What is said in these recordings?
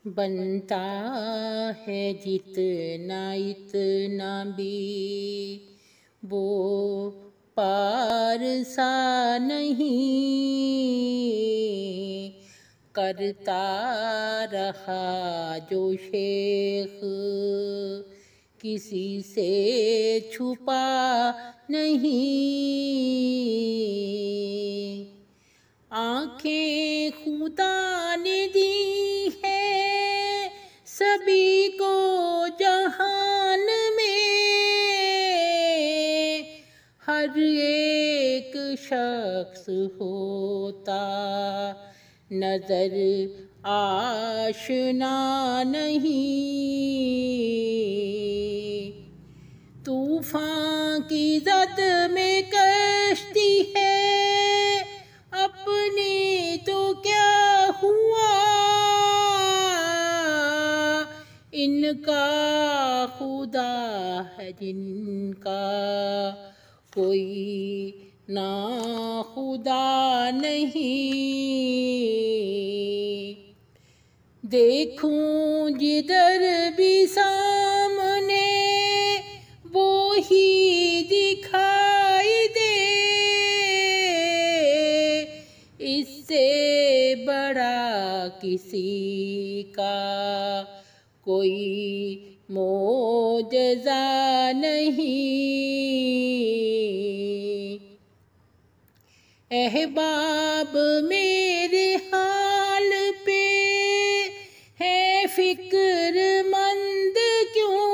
बनता है जितना इतना भी वो पार सा नहीं, करता रहा जो शेख किसी से छुपा नहीं। आँखें खुदा ने दी है सभी को जहान में, हर एक शख्स होता नजर आशना नहीं। तूफान की जद में कश्ती है अपनी तो क्या हुआ, इनका खुदा है जिनका कोई ना खुदा नहीं। देखूं जिधर भी सामने वो ही दिखाई दे, इससे बड़ा किसी का कोई मोजज़ा नहीं। अहबाब मेरे हाल पे है फिक्रमंद क्यों,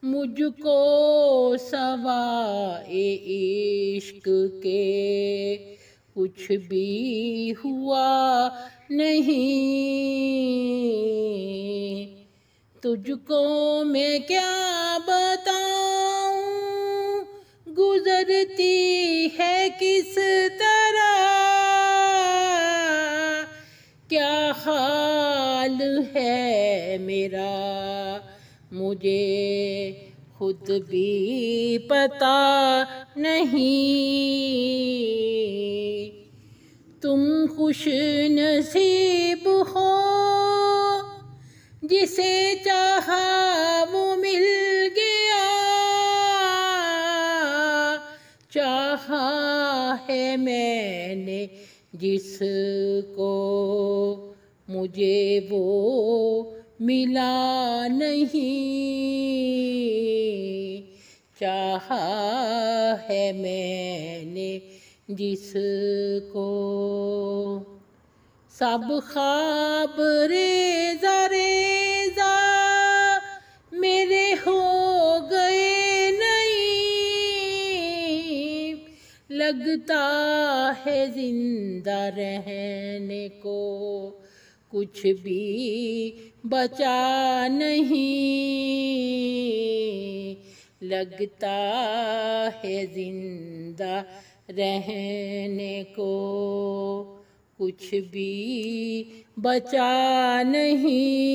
मुझको सवाए इश्क के कुछ भी हुआ नहीं। तुझको मैं क्या बताऊं गुजरती है किस तरह, क्या हाल है मेरा मुझे खुद भी पता नहीं। तुम खुश नसीब हो जिसे चाहा वो मिल गया, चाहा है मैंने जिसको मुझे वो मिला नहीं, चाहा है मैंने जिसको। सब ख्वाब रेज़ा रेज़ा मेरे हो गए नहीं, लगता है जिंदा रहने को कुछ भी बचा नहीं, लगता है जिंदा रहने को कुछ भी बचा नहीं।